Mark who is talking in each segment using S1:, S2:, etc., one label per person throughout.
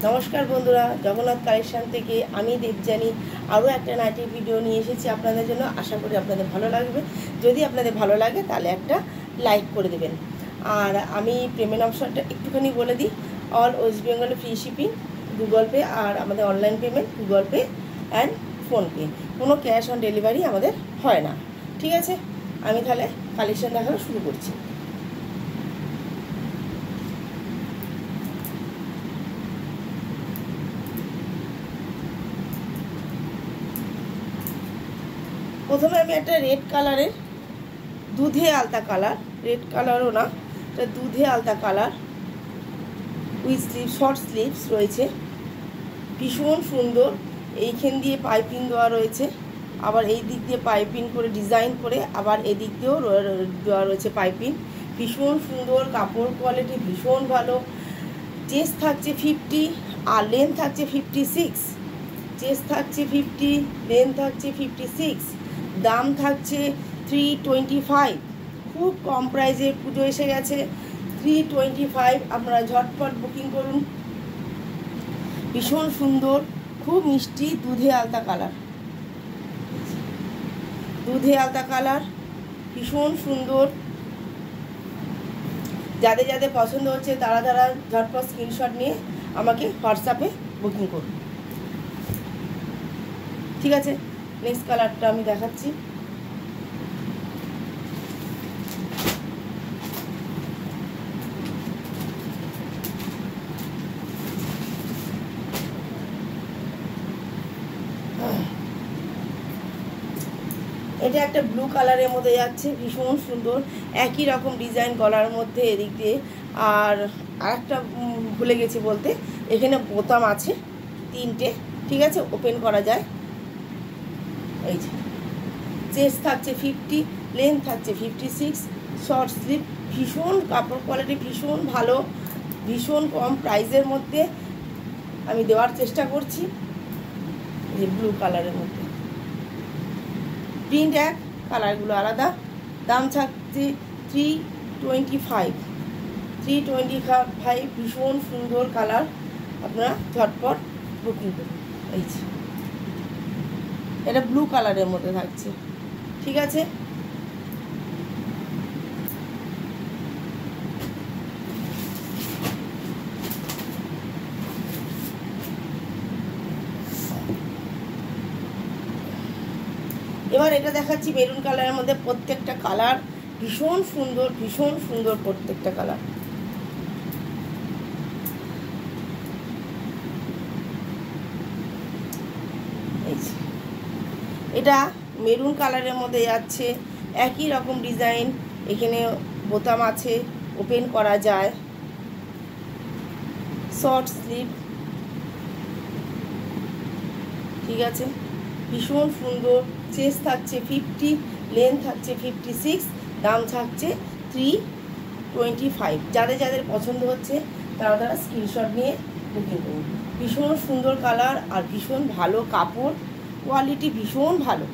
S1: নমস্কার বন্ধুরা, জগন্নাথ কালেকশন থেকে আমি দেবযানী আরও একটা নাইটির ভিডিও নিয়ে এসেছি আপনাদের জন্য। আশা করি আপনাদের ভালো লাগবে। যদি আপনাদের ভালো লাগে তাহলে একটা লাইক করে দেবেন। আর আমি পেমেন্ট অপশনটা একটুখানি বলে দিই। অল ওয়েস্ট বেঙ্গলে ফ্রি শিপিং, গুগল পে, আর আমাদের online payment Google pay and PhonePe. কোনো ক্যাশ অন ডেলিভারি আমাদের হয় না। ঠিক আছে, আমি তাহলে কালেকশন দেখানো শুরু করছি। প্রথমে আমি একটা রেড কালারের দুধে আলতা কালার, রেড কালারও না, এটা দুধে আলতা colour with sleeve, short sleeves রয়েছে, ভীষণ সুন্দর। এইখান দিয়ে পাইপিং দেওয়া রয়েছে, আবার এই দিক দিয়ে পাইপিং করে ডিজাইন করে আবার এদিক দিয়েও দেওয়া রয়েছে পাইপিং। ভীষণ সুন্দর, কাপড় কোয়ালিটি ভীষণ ভালো। চেস্ট থাকছে 50 আর লেন্থ থাকছে 56। চেস্ট থাকছে 50, লেন্থ থাকছে 56, দাম থাকছে 325। খুব কম প্রাইসে, পুজো এসে গেছে, 325। আপনারা ঝটপট বুকিং করুন। ভীষণ সুন্দর, খুব মিষ্টি দুধে আলতা কালার, দুধে আলতা কালার ভীষণ সুন্দর। যাদের যাদের পছন্দ হচ্ছে তারা তারা ঝটপট স্ক্রিনশট নিয়ে আমাকে হোয়াটসঅ্যাপে বুকিং করুন। ঠিক আছে, নেক্সট কালারটা আমি দেখাচ্ছি। এটা একটা ব্লু কালারের মধ্যে যাচ্ছে, ভীষণ সুন্দর, একই রকম ডিজাইন গলার মধ্যে এদিক দিয়ে। আর আরেকটা ভুলে গেছি বলতে, এখানে বোতাম আছে 3টে, ঠিক আছে, ওপেন করা যায়। এই যে চেস্ট থাকছে 50, লেন্থ থাকছে 56, শর্ট স্লিভ। ভীষণ কাপড় কোয়ালিটি ভীষণ ভালো, ভীষণ কম প্রাইসের মধ্যে আমি দেওয়ার চেষ্টা করছি। এই যে ব্লু কালারের মধ্যে, প্রিন্ট এক, কালারগুলো আলাদা। দাম থাকছে 325। ভীষণ সুন্দর কালার, আপনারা ঝটপট বুকিং করুন। এই যে এটা ব্লু কালারের মধ্যে থাকছে, ঠিক আছে। এবার এটা দেখাচ্ছি মেরুন কালারের মধ্যে। প্রত্যেকটা কালার ভীষণ সুন্দর, ভীষণ সুন্দর প্রত্যেকটা কালার। এই যে এটা মেরুন কালারের মধ্যে যাচ্ছে, একই রকম ডিজাইন। এখানে বোতাম আছে, ওপেন করা যায়, শর্ট স্লিভ, ঠিক আছে, ভীষণ সুন্দর। চেস্ট থাকছে 50, লেন্থ থাকছে 56, দাম থাকছে 325। যাদের যাদের পছন্দ হচ্ছে তারা তারা স্ক্রিনশট নিয়ে বুকিং করুন। ভীষণ সুন্দর কালার আর ভীষণ ভালো কাপড় কোয়ালিটি, ভীষণ ভালো।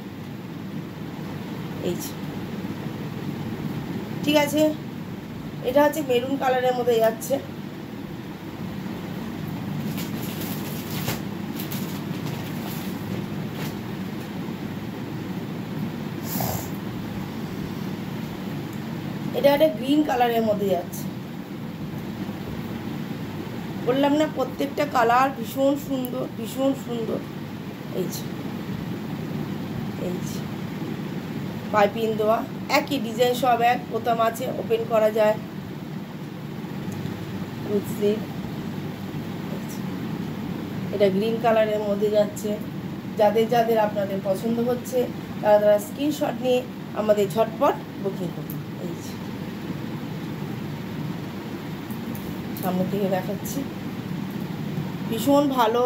S1: এই ঠিক আছে, এটা হচ্ছে মেরুন কালারের মধ্যে যাচ্ছে। এটা একটা গ্রিন কালারের মধ্যে যাচ্ছে। বললাম না, প্রত্যেকটা কালার ভীষণ সুন্দর, ভীষণ সুন্দর। এই যে পাইপিং দেওয়া, একই ডিজাইন, সব এক, বোতাম আছে, ওপেন করা যায়, এটা গ্রিন কালারের মধ্যে যাচ্ছে। যাদের যাদের আপনাদের পছন্দ হচ্ছে তারা তারা স্ক্রিনশট নিয়ে আমাদের ঝটপট বুকিং করুন। এই যে সামনে থেকে দেখাচ্ছি, ভীষণ ভালো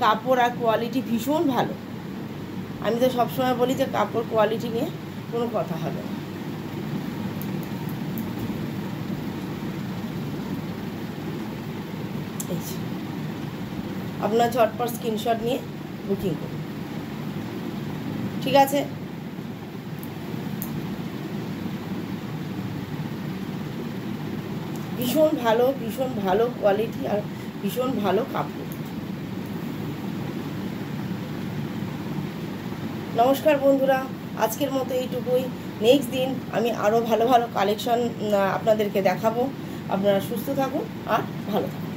S1: কাপড় আর কোয়ালিটি ভীষণ ভালো। আমি তো সবসময় বলি যে কাপড় কোয়ালিটি নিয়ে কোনো কথা হবে না। এই যে আপনার ঝটপট স্ক্রিনশট নিয়ে বুকিং করুন। ঠিক আছে, ভীষণ ভালো, ভীষণ ভালো কোয়ালিটি আর ভীষণ ভালো কাপড়। নমস্কার বন্ধুরা, আজকের মতো এইটুকুই। নেক্সট দিন আমি আরও ভালো ভালো কালেকশন আপনাদেরকে দেখাবো। আপনারা সুস্থ থাকুন আর ভালো থাকুন।